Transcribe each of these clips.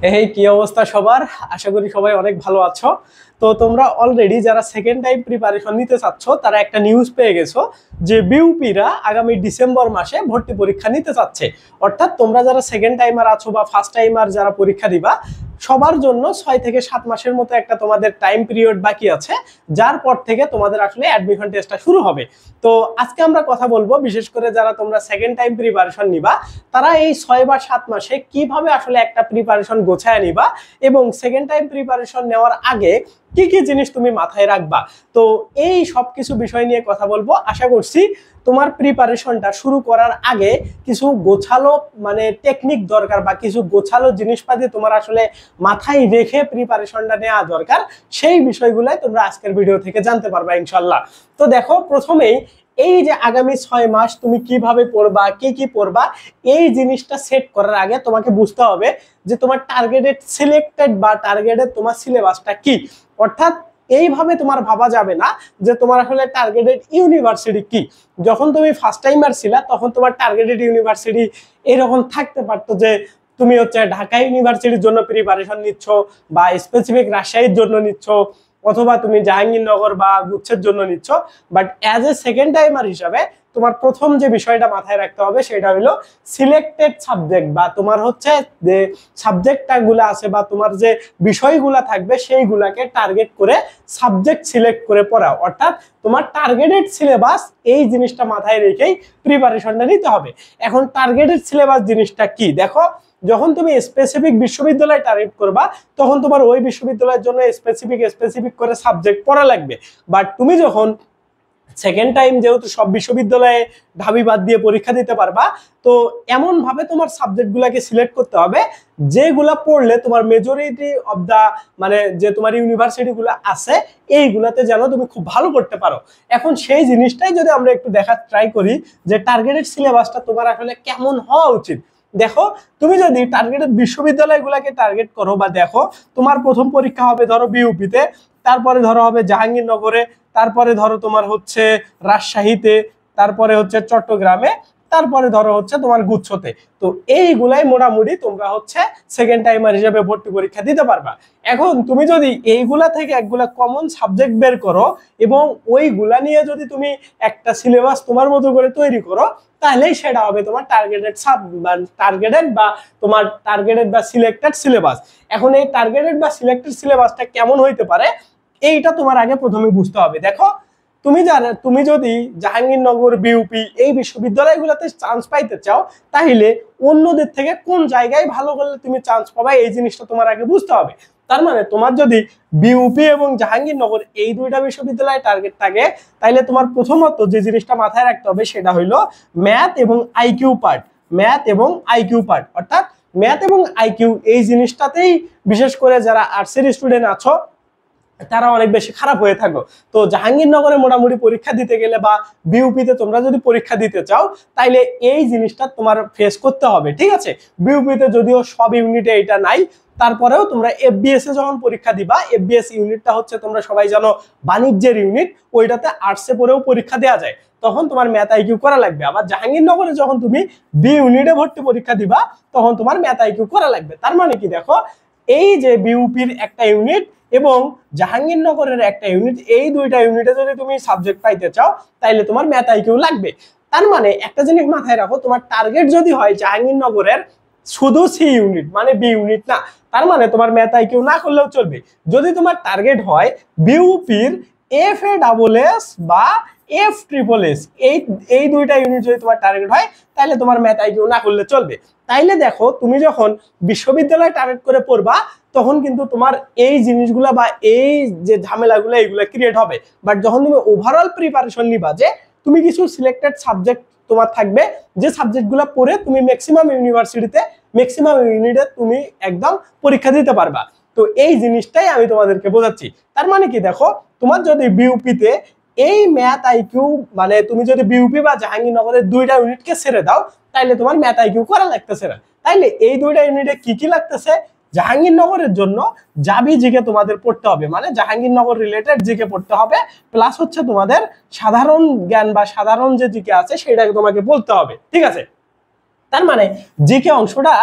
এই কি অবস্থা সবার? আশা করি সবাই অনেক ভালো আছো। তো তোমরা অলরেডি যারা সেকেন্ড টাইম প্রিপারেশন নিতে চাচ্ছ তারা একটা নিউজ পেয়ে গেছো যে বিউপিরা আগামী ডিসেম্বর মাসে ভর্তি পরীক্ষা নিতে চাচ্ছে। অর্থাৎ তোমরা যারা সেকেন্ড টাইমার আছো বা ফার্স্ট টাইমার যারা পরীক্ষা দিবা সবার জন্য 6 থেকে 7 মাসের মতো একটা তোমাদের টাইম পিরিয়ড বাকি আছে, যার পর থেকে তোমাদের আসলে অ্যাডমিশন টেস্টটা শুরু হবে। তো আজকে আমরা কথা বলবো বিশেষ করে যারা তোমরা সেকেন্ড টাইম প্রিপারেশন নিবা তারা এই 6 বা 7 মাসে কিভাবে আসলে একটা প্রিপারেশন গোছায় নিবা এবং সেকেন্ড টাইম প্রিপারেশন নেওয়ার আগে কি কি জিনিস তুমি মাথায় রাখবা। তো এই সব কিছু বিষয় নিয়ে কথা বলবো। আশা করছি তোমার প্রিপারেশনটা শুরু করার আগে কিছু গোছালো টেকনিক দরকার বা কিছু গোছালো জিনিসপাতি তোমার আসলে মাথায় রেখে প্রিপারেশনটা নেওয়া দরকার। সেই বিষয়গুলাই তোমরা আজকের ভিডিও থেকে জানতে পারবা ইনশাল্লাহ। তো দেখো, প্রথমেই এই যে আগামী 6 মাস তুমি কিভাবে পড়বা, কি কি পড়বা, এই জিনিসটা সেট করার আগে তোমাকে বুঝতে হবে যে তোমার টার্গেটেড সিলেক্টেড বা টার্গেটেড তোমার সিলেবাসটা কি। অর্থাৎ এইভাবে তোমার ভাবা যাবে না যে তোমার আসলে টার্গেটেড ইউনিভার্সিটি কি। যখন তুমি ফার্স্ট টাইমার ছিলা তখন তোমার টার্গেটেড ইউনিভার্সিটি এরকম থাকতে পারতো যে তুমি হচ্ছে ঢাকা ইউনিভার্সিটির জন্য প্রিপারেশন নিচ্ছ বা স্পেসিফিক রাজশাহীর জন্য নিচ্ছ অথবা তুমি জাহাঙ্গীরনগর বা গুচ্ছের জন্য নিচ্ছ। But as a second timer হিসাবে তোমার প্রথম যে বিষয়টা মাথায় রাখতে হবে সেটা হলো সিলেক্টেড সাবজেক্ট বা তোমার হচ্ছে যে সাবজেক্টগুলো আছে বা তোমার যে বিষয়গুলো থাকবে সেইগুলাকে টার্গেট করে সাবজেক্ট সিলেক্ট করে পড়া। অর্থাৎ তোমার টার্গেটেড সিলেবাস এই জিনিসটা মাথায় রেখেই প্রিপারেশনটা নিতে হবে। এখন টার্গেটেড সিলেবাস জিনিসটা কি দেখো, যখন তুমি স্পেসিফিক বিশ্ববিদ্যালয় টার্গেট করবা তখন তোমার ওই বিশ্ববিদ্যালয়ের জন্য স্পেসিফিক করে সাবজেক্ট পড়া লাগবে। বাট তুমি যখন সেকেন্ড টাইম যেহেতু সব বিশ্ববিদ্যালয়ে ঢাবি বাদ দিয়ে পরীক্ষা দিতে পারবা, তো এমন ভাবে তোমার সাবজেক্টগুলোকে সিলেক্ট করতে হবে যেগুলা পড়লে তোমার মেজরিটি অফ দা যে তোমার ইউনিভার্সিটিগুলো আছে এইগুলাতে যেন তুমি খুব ভালো করতে পারো। এখন সেই জিনিসটাই যদি আমরা একটু দেখার ট্রাই করি যে টার্গেটেড সিলেবাসটা তোমার আসলে কেমন হওয়া উচিত। দেখো, তুমি যদি টার্গেটেড বিশ্ববিদ্যালয়গুলোকে টার্গেট করো বা দেখো তোমার প্রথম পরীক্ষা হবে ধরো বিউপিতে, তারপরে ধরো হবে জাহাঙ্গীরনগরে, তারপরে ধরো তোমার হচ্ছে রাজশাহীতে, তারপরে হচ্ছে চট্টগ্রামে, তারপরে ধরো হচ্ছে তোমার গুচ্ছতে। তো এইগুলাই মোটামুটি তোমরা হচ্ছে সেকেন্ড টাইমার হিসেবে ভর্তি পরীক্ষা দিতে পারবা। এখন তুমি যদি এইগুলা থেকে একগুলা কমন সাবজেক্ট বের করো এবং ওইগুলা নিয়ে যদি তুমি একটা সিলেবাস তোমার মতো করে তৈরি করো তাহলেই সেটা হবে তোমার টার্গেটেড বা তোমার টার্গেটেড বা সিলেক্টেড সিলেবাস। এখন এই টার্গেটেড বা সিলেক্টেড সিলেবাসটা কেমন হইতে পারে এইটা তোমার আগে প্রথমে বুঝতে হবে। দেখো, তুমি যদি জাহাঙ্গীরনগর, বিউপি এই বিশ্ববিদ্যালয়গুলোতে চান্স পাইতে চাও তাহলে অন্যদের থেকে কোন জায়গায় ভালো করলে তুমি চান্স পাবে এই জিনিসটা তোমার আগে বুঝতে হবে। তার মানে তোমার যদি বিউপি এবং জাহাঙ্গীরনগর এই দুইটা বিশ্ববিদ্যালয়ে টার্গেট থাকে তাহলে তোমার প্রথমত যে জিনিসটা মাথায় রাখতে হবে সেটা হইলো ম্যাথ এবং আইকিউ পার্ট। অর্থাৎ ম্যাথ এবং আইকিউ এই জিনিসটাতেই বিশেষ করে যারা আর্টসের স্টুডেন্ট আছো তারা অনেক বেশি খারাপ হয়ে থাকো। তো জাহাঙ্গীরনগরে মোটামুটি পরীক্ষা দিতে গেলে বা বিউপিতে তোমরা যদি পরীক্ষা দিতে চাও তাইলে এই জিনিসটা তোমার ফেস করতে হবে, ঠিক আছে। বিউপিতে যদিও সব ইউনিটে এটা নাই, তারপরেও তোমরা এফবিএস এ যখন পরীক্ষা দিবা, এফবিএস ইউনিটটা হচ্ছে তোমরা সবাই জানো বাণিজ্যের ইউনিট, ওইটাতে আর্টসে পড়েও পরীক্ষা দেওয়া যায়, তখন তোমার ম্যাথ আইকিউ করা লাগবে। আবার জাহাঙ্গীরনগরে যখন তুমি বি ইউনিটে ভর্তি পরীক্ষা দিবা তখন তোমার ম্যাথ আইকিউ করা লাগবে। তার মানে কি দেখো, এই যে বিউপির একটা ইউনিট এবং জাহাঙ্গীরনগরের একটা ইউনিট, এই দুইটা ইউনিটে যদি তুমি সাবজেক্ট পাইতে চাও তাইলে তোমার ম্যাথ আইকিউ লাগবে। তার মানে একটা জিনিস মাথায় রাখো, তোমার টার্গেট যদি হয় জাহাঙ্গীরনগরের শুধু সি ইউনিট মানে বি ইউনিট না, তার মানে তোমার ম্যাথ আইকিউ না করলেও চলবে। যদি তোমার টার্গেট হয় বিউপির FASS বা FSSS এই দুইটা ইউনিট যদি তোমার টার্গেট হয় তাহলে তোমার ম্যাথ আইকিউ না করলে চলবে। তাইলে দেখো, তুমি যখন বিশ্ববিদ্যালয় টার্গেট করে পড়বা তখন কিন্তু তোমার এই জিনিসগুলা বা এই যে ঝামেলাগুলো এইগুলা ক্রিয়েট হবে। বাট যখন তুমি ওভারঅল প্রিপারেশন নিবা যে তুমি কিছু সিলেক্টেড সাবজেক্ট তোমার থাকবে যে সাবজেক্টগুলো পড়ে তুমি ম্যাক্সিমাম ইউনিটে তুমি একদম পরীক্ষা দিতে পারবা। তো এই জিনিসটাই আমি তোমাদেরকে বোঝাচ্ছি। তার মানে কি দেখো, তোমার যদি বিউপিতে এই ম্যাথ আইকিউ তুমি যদি বিউপি বা জাহাঙ্গীরনগরের দুইটা ইউনিটকে ছেড়ে দাও তাইলে তোমার ম্যাথ আইকিউ করা লাগতেছে না। তাইলে এই দুইটা ইউনিটে কি কি লাগতেছে, জাহাঙ্গীরনগরের জন্য জাবি জিকে তোমাদের পড়তে হবে, জাহাঙ্গীরনগর রিলেটেড জিকে পড়তে হবে, প্লাস হচ্ছে তোমাদের সাধারণ জ্ঞান বা সাধারণ যে জিকে আছে সেটাকে তোমাকে বলতে হবে, ঠিক আছে। তার মানে জিকে অংশটা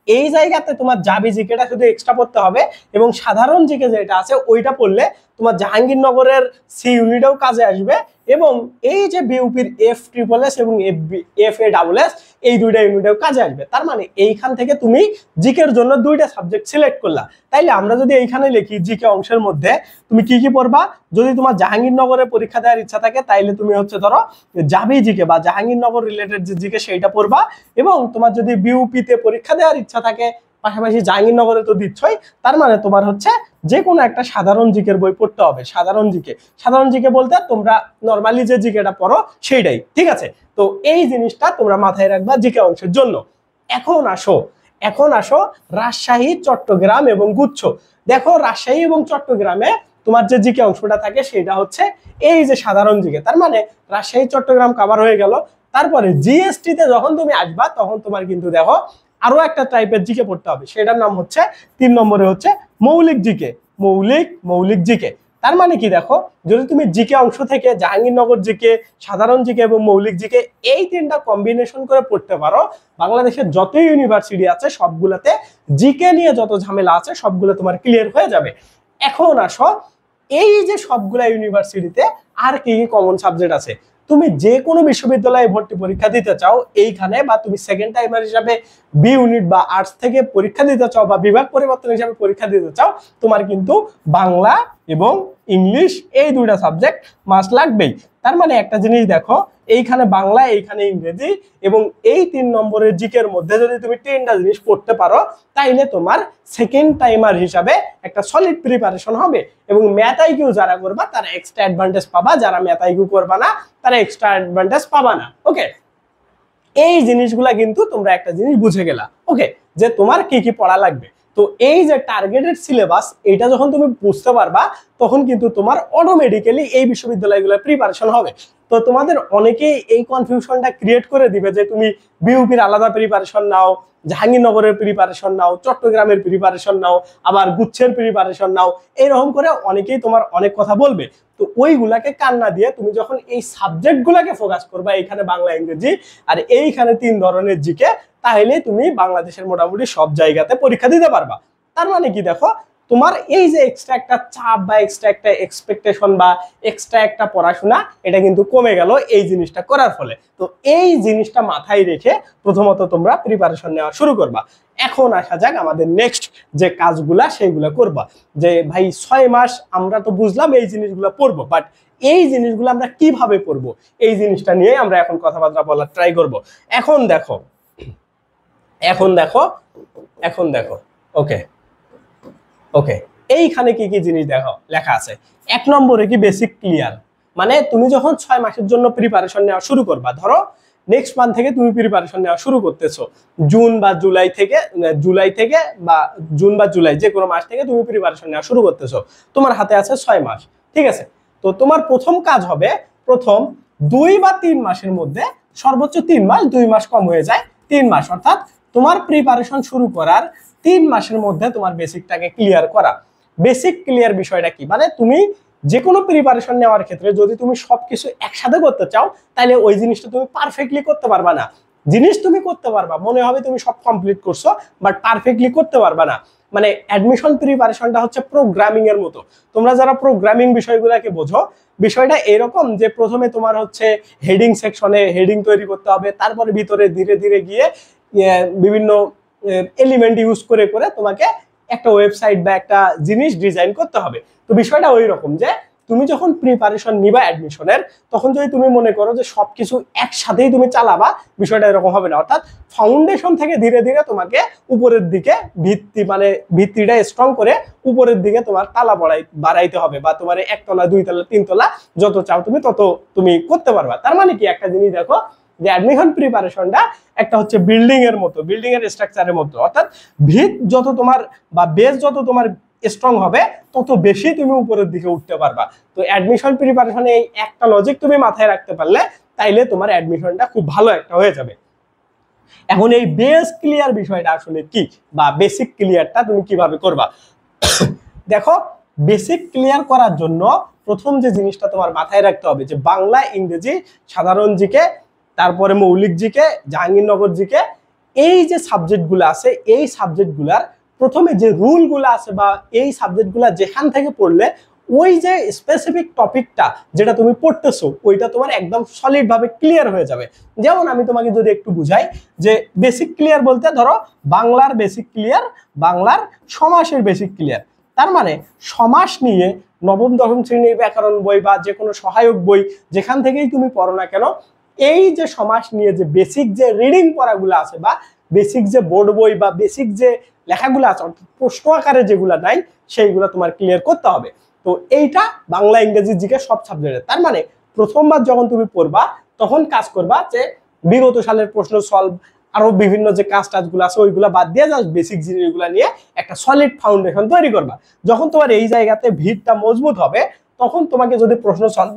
এই জায়গাতে তোমার জাবি জিকেটা শুধু এক্সট্রা পড়তে হবে, এবং সাধারণ জিকে যেটা আছে ওইটা পড়লে তোমার জাহাঙ্গীরনগরের সি ইউনিটও কাজে আসবে, এবং এই যে বিউপির F+S এবং FA+S এই দুইটা ইউনিটেও কাজে আসবে। তার মানে এইখান থেকে তুমি জিকের জন্য দুইটা সাবজেক্ট সিলেক্ট করলা। তাইলে আমরা যদি এইখানে লিখি জিকে অংশের মধ্যে তুমি কি কি পড়বা, যদি তোমার জাহাঙ্গীরনগরে পরীক্ষা দেওয়ার ইচ্ছা থাকে তাইলে তুমি হচ্ছে ধরো জাবি জিকে বা জাহাঙ্গীরনগর রিলেটেড যে জিকে সেইটা পড়বা, এবং তোমার যদি বিউপিতে পরীক্ষা দেওয়ার ইচ্ছা থাকে পাশাপাশি জাহাঙ্গীরনগরে তো দিচ্ছই, তার মানে তোমার হচ্ছে যে কোনো একটা সাধারণ জিকের বই পড়তে হবে। সাধারণ জিকে বলতে তোমরা নরমালি যে জিকেটা পড়ো সেইটাই, ঠিক আছে? তো এই জিনিসটা তোমরা মাথায় রাখবা জিকে অংশের জন্য। এখন আসো রাজশাহী, চট্টগ্রাম এবং গুচ্ছ। দেখো রাজশাহী এবং চট্টগ্রামে তোমার যে জিকে অংশটা থাকে সেটা হচ্ছে এই যে সাধারণ জিকে। তার মানে রাজশাহী চট্টগ্রাম কভার হয়ে গেল। তারপরে জিএসটি তে যখন তুমি আসবা তখন তোমার কিন্তু দেখো আরো একটা টাইপের জিকে পড়তে হবে, সেটার নাম হচ্ছে 3 নম্বরে হচ্ছে মৌলিক জিকে। মৌলিক জিকে তার মানে কি, দেখো যদি তুমি জিকে অংশ থেকে জাহাঙ্গীরনগর জিকে, সাধারণ জিকে এবং মৌলিক জিকে এই তিনটা কম্বিনেশন করে পড়তে পারো, বাংলাদেশের যত ইউনিভার্সিটি আছে সবগুলোতে জিকে নিয়ে যত ঝামেলা আছে সবগুলো তোমার ক্লিয়ার হয়ে যাবে। এখন আসো এই যে সবগুলা ইউনিভার্সিটিতে আর কি কি কমন সাবজেক্ট আছে। তুমি যে কোনো বিশ্ববিদ্যালয়ে ভর্তি পরীক্ষা দিতে চাও এইখানে, বা তুমি সেকেন্ড টাইমার হিসাবে বি ইউনিট বা আর্টস থেকে পরীক্ষা দিতে চাও বা বিভাগ পরিবর্তন হিসাবে পরীক্ষা দিতে চাও, তোমার কিন্তু বাংলা এবং ইংলিশ এই দুইটা সাবজেক্ট মাস্ট লাগবেই। তার মানে একটা জিনিস দেখো, এইখানে বাংলা, এইখানে ইংরেজি, এবং এই 3 নম্বরের জিকের মধ্যে যদি তুমি 3টা জিনিস পড়তে পারো তাইলে তোমার সেকেন্ড টাইমার হিসাবে একটা সলিড প্রিপারেশন হবে। এবং ম্যাথ আইকিউ যারা করবা তারা এক্সট্রা অ্যাডভান্টেজ পাবা, যারা ম্যাথ আইকিউ করবা না তারা এক্সট্রা অ্যাডভান্টেজ পাবা না। ওকে, এই জিনিসগুলা কিন্তু তোমরা একটা জিনিস বুঝে গেলা, ওকে, যে তোমার কি কি পড়া লাগবে। তো এই যে টার্গেটেড সিলেবাস এটা যখন তুমি বুঝতে পারবা তখন কিন্তু তোমার অটোমেটিক্যালি এই বিশ্ববিদ্যালয়গুলোর প্রিপারেশন হবে। তো তোমাদের অনেকেই এই কনফিউশনটা ক্রিয়েট করে দিবে যে তুমি বিউপির আলাদা প্রিপারেশন নাও, জাহাঙ্গীরনগরের প্রিপারেশন নাও, চট্টগ্রামের প্রিপারেশন নাও, আবার গুচ্ছের প্রিপারেশন নাও, এইরকম করে অনেকেই তোমার অনেক কথা বলবে। তো ওইগুলাকে কান্না দিয়ে তুমি যখন এই সাবজেক্টগুলোকে ফোকাস করবা, এইখানে বাংলা, ইংরেজি আর এইখানে 3 ধরনের জিকে, তাহলে তুমি বাংলাদেশের মোটামুটি সব জায়গাতে পরীক্ষা দিতে পারবা। তার মানে কি, দেখো তোমার এই যে এক্সট্রা একটা চাপ বা এক্সট্রা একটা এক্সপেকটেশন বা এক্সট্রা একটা পড়াশোনা এটা কিন্তু কমে গেল এই জিনিসটা করার ফলে। তো এই জিনিসটা মাথায় রেখে প্রথমত তোমরা প্রিপারেশন নেওয়া শুরু করবা। এখন আসা যাক আমাদের নেক্সট যে কাজগুলা সেইগুলা করবা। যে ভাই 6 মাস আমরা তো বুঝলাম এই জিনিসগুলো পড়বো, বাট এই জিনিসগুলো আমরা কিভাবে পড়বো এই জিনিসটা নিয়ে আমরা এখন কথাবার্তা বলার ট্রাই করব। এখন দেখো ওকে ওকে, এইখানে কি কি জিনিস দেখো লেখা আছে। 1 নম্বরে কি বেসিক ক্লিয়ার, মানে তুমি যখন 6 মাসের জন্য প্রিপারেশন নেওয়া শুরু করবা, ধরো নেক্সট মান্থ থেকে তুমি প্রিপারেশন নেওয়া শুরু করতেছো, জুন বা জুলাই বা জুন বা জুলাই যে কোনো মাস থেকে তুমি প্রিপারেশন নেওয়া শুরু করতেছো, তোমার হাতে আছে 6 মাস, ঠিক আছে? তো তোমার প্রথম কাজ হবে, প্রথম 2 বা 3 মাসের মধ্যে, সর্বোচ্চ 3 মাস, 2 মাস কম হয়ে যায়, 3 মাস, অর্থাৎ তোমার প্রিপারেশন শুরু করার 3 মাসের মধ্যে তোমার বেসিকটাকে ক্লিয়ার করা। বেসিক ক্লিয়ার বিষয়টা কি, মানে তুমি যে কোনো প্রিপারেশন নেওয়ার ক্ষেত্রে যদি তুমি সবকিছু একসাথে করতে চাও তাহলে ওই জিনিসটা তুমি পারফেক্টলি করতে পারবা না। জিনিস তুমি করতে পারবা, মনে হবে তুমি সব কমপ্লিট করছো, বাট পারফেক্টলি করতে পারবা না। মানে অ্যাডমিশন প্রিপারেশনটা হচ্ছে প্রোগ্রামিং এর মতো। তোমরা যারা প্রোগ্রামিং বিষয়গুলোকে বোঝো, বিষয়টা এরকম যে প্রথমে তোমার হচ্ছে হেডিং সেকশনে হেডিং তৈরি করতে হবে, তারপরে ভিতরে ধীরে ধীরে গিয়ে বিভিন্ন এলিমেন্ট ইউজ করে করে তোমাকে একটা ওয়েবসাইট বা একটা জিনিস ডিজাইন করতে হবে। তো বিষয়টা ওই রকম যে তুমি যখন প্রিপারেশন নিবা অ্যাডমিশনের, তখন যদি তুমি মনে করো যে সবকিছু একসাথেই তুমি চালাবা, বিষয়টা এরকম হবে না। অর্থাৎ ফাউন্ডেশন থেকে ধীরে ধীরে তোমাকে উপরের দিকে ভিত্তিটা স্ট্রং করে উপরের দিকে তোমার তালা বাড়াইতে হবে, বা তোমার 1 তলা 2 তলা 3 তলা যত চাও তুমি তত তুমি করতে পারবা। তার মানে কি, একটা জিনিস দেখো যে অ্যাডমিশন প্রিপারেশনটা একটা হচ্ছে বিল্ডিং এর মতো, বিল্ডিং এর স্ট্রাকচারের মতো, অর্থাৎ ভিত যত তোমার বা বেস যত তোমার স্ট্রং হবে তত বেশি তুমি উপরের দিকে উঠতে পারবা। তো অ্যাডমিশন প্রিপারেশনে এই একটা লজিক তুমি মাথায় রাখতে পারলে তাইলে তোমার অ্যাডমিশনটা খুব ভালো একটা হয়ে যাবে। এখন এই বেস ক্লিয়ার বিষয়টা আসলে কি, বা বেসিক ক্লিয়ারটা তুমি কিভাবে করবা? দেখো, বেসিক ক্লিয়ার করার জন্য প্রথম যে জিনিসটা তোমার মাথায় রাখতে হবে যে বাংলা, ইংরেজি, সাধারণ জিকে, তারপরে মৌলিক জিকে, জাহাঙ্গীরনগর জিকে, এই যে সাবজেক্টগুলো আছে এই সাবজেক্টগুলার প্রথমে যে রুলগুলো আছে বা এই সাবজেক্টগুলো যেখান থেকে পড়লে ওই যে স্পেসিফিক টপিকটা যেটা তুমি পড়তেছো ওইটা তোমার একদম সলিড ভাবে ক্লিয়ার হয়ে যাবে। যেমন আমি তোমাকে যদি একটু বুঝাই যে বেসিক ক্লিয়ার বলতে ধরো বাংলার বেসিক ক্লিয়ার, বাংলার সমাসের বেসিক ক্লিয়ার। তার মানে সমাস নিয়ে নবম দশম শ্রেণীর ব্যাকরণ বই বা যে কোনো সহায়ক বই যেখান থেকেই তুমি পড়ো না কেন, এই যে সমাস নিয়ে যে বেসিক যে রিডিং পড়াগুলো আছে বা বেসিক যে বোর্ড বই বা বেসিক যে লেখাগুলো আছে অর্থাৎ প্রশ্ন আকারে যেগুলো নাই সেইগুলো তোমার ক্লিয়ার করতে হবে। তো এইটা বাংলা ইংরেজি জিকে সব সাবজেক্টে। তার মানে প্রথমবার যখন তুমি পড়বা তখন কাজ করবা যে বিগত সালের প্রশ্ন সলভ আরো বিভিন্ন যে কাজ টাজগুলো আছে ওইগুলো বাদ দিয়ে জাস্ট বেসিক জিনিসগুলো নিয়ে একটা সলিড ফাউন্ডেশন তৈরি করবা। যখন তোমার এই জায়গাতে ভিতটা মজবুত হবে তখন তোমাকে যদি প্রশ্ন সলভ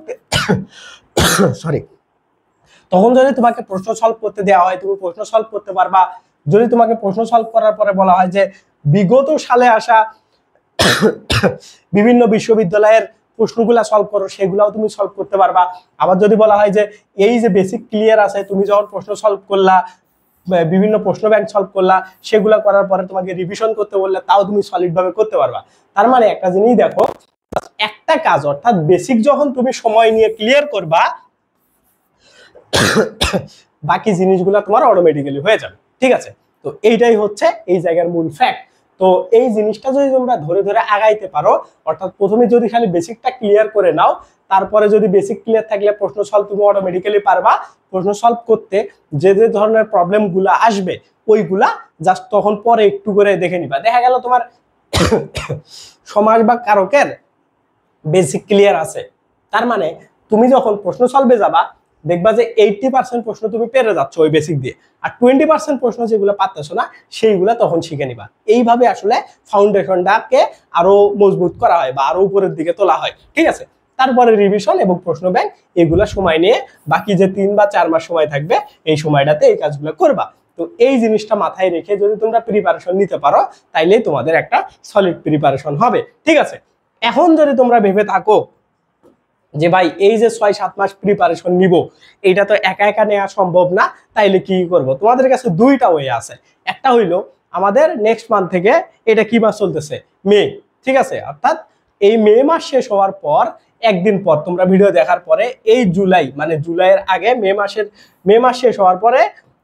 সরি তখন যদি তোমাকে প্রশ্ন সলভ করতে দেওয়া হয় তুমি প্রশ্ন সলভ করতে পারবা। যদি তোমাকে প্রশ্ন সলভ করার পরে বলা হয় যে বিগত সালে আসা বিভিন্ন বিশ্ববিদ্যালয়ের প্রশ্নগুলা সলভ করো সেগুলাও তুমি সলভ করতে পারবা। আবার যদি বলা হয় যে এই যে বেসিক ক্লিয়ার আছে তুমি যখন প্রশ্ন সলভ করলা বিভিন্ন প্রশ্ন ব্যাংক সলভ করলা সেগুলা করার পরে তোমাকে রিভিশন করতে বললে তাও তুমি সলিড ভাবে করতে পারবা। তার মানে একটা জিনিস দেখো, একটা কাজ অর্থাৎ বেসিক যখন তুমি সময় নিয়ে ক্লিয়ার করবা বাকি জিনিসগুলো তোমার অটোমেটিক্যালি হয়ে যাবে। ঠিক আছে, তো এইটাই হচ্ছে এই জায়গার মূল ফ্যাক্ট। তো এই জিনিসটা যদি তোমরা ধরে ধরে আগাইতে পারো অর্থাৎ প্রথমে যদি খালি বেসিকটা ক্লিয়ার করে নাও তারপরে যদি বেসিক ক্লিয়ার থাকলে প্রশ্ন সলভ তুমি অটোমেটিক্যালি পারবা। প্রশ্ন সলভ করতে যে যে ধরনের প্রবলেমগুলো আসবে ওইগুলা জাস্ট তখন পরে একটু করে দেখে নিবা। দেখা গেল তোমার সমাস বা কারকের বেসিক ক্লিয়ার আছে, তার মানে তুমি যখন প্রশ্ন সলভে যাবা দেখবা যে 80% প্রশ্ন তুমি পেরে যাচ্ছ ওই বেসিক দিয়ে, আর 20% প্রশ্ন যেগুলো পারতেছো না সেইগুলো তখন শিখে নিবা। এইভাবে আসলে ফাউন্ডেশনটাকে আরো মজবুত করা হয় বা আরো উপরের দিকে তোলা হয়। ঠিক আছে, তারপরে রিভিশন এবং প্রশ্ন ব্যাংক এগুলো সময় নিয়ে বাকি যে 3 বা 4 মাস সময় থাকবে এই সময়টাতে এই কাজগুলো করবা। তো এই জিনিসটা মাথায় রেখে যদি তোমরা প্রিপারেশন নিতে পারো তাইলেই তোমাদের একটা সলিড প্রিপারেশন হবে। ঠিক আছে, এখন যদি তোমরা ভেবে থাকো যে ভাই এই যে 6-7 মাস প্রিপারেশন নিব এটা তো একা একা নেওয়া সম্ভব না, তাইলে কি করব? তোমাদের কাছে দুইটা ওয়ে আছে। একটা হইলো আমাদের নেক্সট মান্থ থেকে, এটা কি মাস চলতেছে? মে। ঠিক আছে, অর্থাৎ এই মে মাস শেষ হওয়ার পর একদিন পর তোমরা ভিডিও দেখার পরে এই জুলাই মানে জুলাইয়ের আগে মে মাস শেষ হওয়ার পরে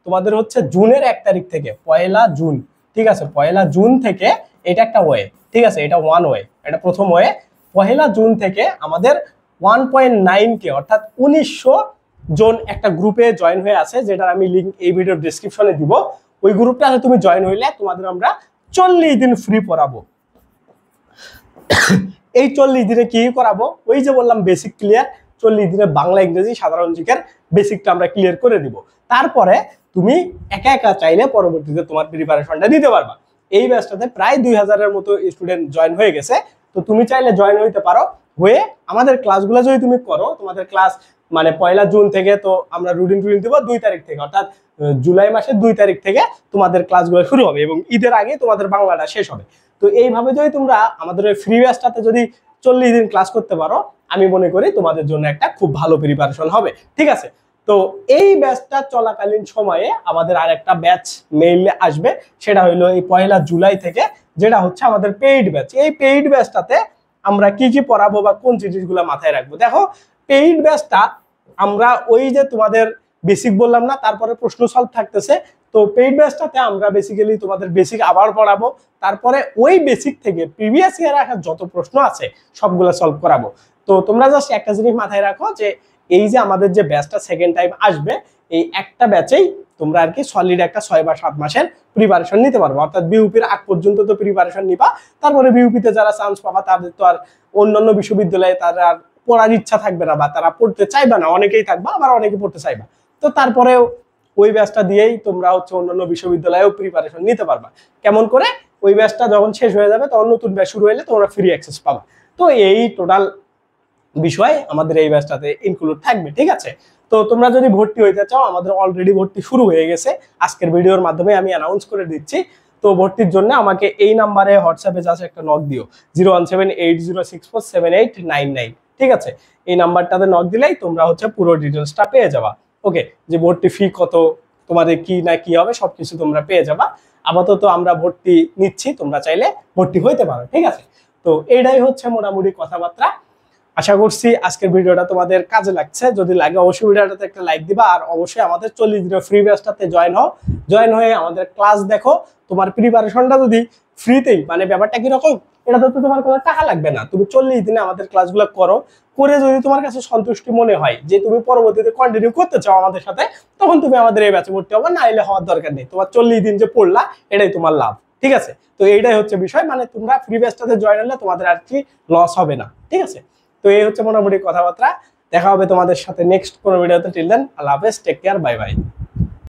তোমাদের হচ্ছে জুনের 1 তারিখ থেকে 1 জুন। ঠিক আছে, 1 জুন থেকে এটা একটা ওয়ে। ঠিক আছে, এটা ওয়ান ওয়ে, এটা প্রথম ওয়ে। 1 জুন থেকে আমাদের 1.9K অর্থাৎ 1900 জন একটা গ্রুপে জয়েন হয়ে আছে, যেটার আমি লিংক এই ভিডিওর ডেসক্রিপশনে দিব। ওই গ্রুপটাতে তুমি জয়েন হইলে তোমাদের আমরা 40 দিন ফ্রি পড়াবো। এই 40 দিনে কি করাবো? ওই যে বললাম বেসিক ক্লিয়ার, 40 দিনে বাংলা ইংরেজি সাধারণ জিকের বেসিকটা আমরা ক্লিয়ার করে দিব। তারপরে তুমি একা একা চাইলে পরবর্তীতে তোমার প্রিপারেশনটা দিতে পারবা। এই ব্যাচটাতে প্রায় 2000-এর মতো স্টুডেন্ট জয়েন হয়ে গেছে। তো তুমি চাইলে জয়েন হইতে পারো, হয়ে আমাদের ক্লাসগুলো যদি তুমি করো, তোমাদের ক্লাস মানে 1 জুন থেকে তো আমরা রুটিন দিব 2 তারিখ থেকে, অর্থাৎ জুলাই মাসের 2 তারিখ থেকে তোমাদের ক্লাসগুলো শুরু হবে এবং ঈদের আগে তোমাদের বাংলাটা শেষ হবে। তো এইভাবে যদি তোমরা আমাদের ওই ফ্রি ব্যাচটাতে যদি 40 দিন ক্লাস করতে পারো আমি মনে করি তোমাদের জন্য একটা খুব ভালো প্রিপারেশন হবে। ঠিক আছে, তো এই ব্যাচটা চলাকালীন সময়ে আমাদের আর একটা ব্যাচ মেইলে আসবে, সেটা হলো এই 1 জুলাই থেকে, যেটা হচ্ছে আমাদের পেইড ব্যাচ। এই পেইড ব্যাচটাতে আমরা কি কি পড়াবো বা কোন জিনিসগুলো মাথায় রাখবো। দেখো, পেইড ব্যাচটা আমরা ওই যে তোমাদের বেসিক বললাম না, তারপরে প্রশ্ন সলভ থাকতেছে। তো পেইড ব্যাচটাতে আমরা বেসিক্যালি তোমাদের বেসিক আবার পড়াবো, তারপরে ওই বেসিক থেকে প্রিভিয়াস ইয়ারে আসা যত প্রশ্ন আছে সবগুলো সলভ করাবো। তো তোমরা জাস্ট একটা জিনিস মাথায় রাখো যে এই যে আমাদের যে ব্যাচটা সেকেন্ড টাইম আসবে এই একটা ব্যাচেই তোমরা আর কি সলিড একটা 6 বা 7 মাসের প্রিপারেশন নিতে পারবো। অর্থাৎ বিউপির আগ পর্যন্ত তো প্রিপারেশন নিবা, তারপরে বিউপিতে যারা চান্স পাবা তাদের তো আর অন্যান্য বিশ্ববিদ্যালয়ে তারা আর পড়ার ইচ্ছা থাকবে না বা তারা পড়তে চাইবে না, অনেকেই থাকবা আবার অনেকে পড়তে চাইবা। তো তারপরেও ওই ব্যাচটা দিয়েই তোমরা হচ্ছে অন্যান্য বিশ্ববিদ্যালয়েও প্রিপারেশন নিতে পারবা। কেমন করে? ওই ব্যাচটা যখন শেষ হয়ে যাবে তখন নতুন ব্যাচ শুরু হলে তোমরা ফ্রি অ্যাক্সেস পাবা। তো এই টোটাল বিষয় আমাদের এই ব্যাচটাতে ইনক্লুড থাকবে। ঠিক আছে, তো তোমরা যদি ভর্তি হইতে চাও আমাদের অলরেডি ভর্তি শুরু হয়ে গেছে, আজকের ভিডিওর মাধ্যমে আমি অ্যানাউন্স করে দিচ্ছি। তো ভর্তির জন্য আমাকে এই নাম্বারে হোয়াটসঅ্যাপে জাস্ট একটা নক দিও, 01780647899। ঠিক আছে, এই নাম্বারটাতে নক দিলেই তোমরা হচ্ছে পুরো ডিটেলসটা পেয়ে যাবা। ওকে, যে ভর্তি ফি কত, তোমাদের কি না কি হবে সবকিছু তোমরা পেয়ে যাবা। আপাতত আমরা ভর্তি নিচ্ছি, তোমরা চাইলে ভর্তি হইতে পারো, ঠিক আছে। তো এইটাই হচ্ছে মোটামুটি কথাবার্তা। আশা করছি আজকের ভিডিওটা তোমাদের কাজে লাগছে। যদি লাগে অবশ্যই ভিডিওটাতে একটা লাইক দিবা, আর অবশ্যই আমাদের 40 দিনের ফ্রি ব্যাচটাতে জয়েন হয়ে আমাদের ক্লাস দেখো। তোমার প্রিপারেশনটা যদি ফ্রিতেই, মানে ব্যাপারটা কিরকম, এটা তো তোমার কোনো টাকা লাগবে না, তুমি 40 দিনে আমাদের ক্লাসগুলো করো, করে যদি তোমার কাছে সন্তুষ্টি মনে হয় যে তুমি পরবর্তীতে কন্টিনিউ করতে চাও আমাদের সাথে, তখন তুমি আমাদের এই ব্যাচে ভর্তি হবে, না এলে হওয়ার দরকার নেই। তোমার 40 দিন যে পড়লা এটাই তোমার লাভ, ঠিক আছে। তো এইটাই হচ্ছে বিষয়, মানে তোমরা ফ্রি ব্যাচটাতে জয়েন হলে তোমাদের আর কি লস হবে না, ঠিক আছে। তো এই হচ্ছে মোটামুটি কথাবার্তা। দেখা হবে তোমাদের সাথে নেক্সট কোনো ভিডিওতে। টিল দেন, আল্লাহ হাফেজ, টেক কেয়ার, বাই বাই।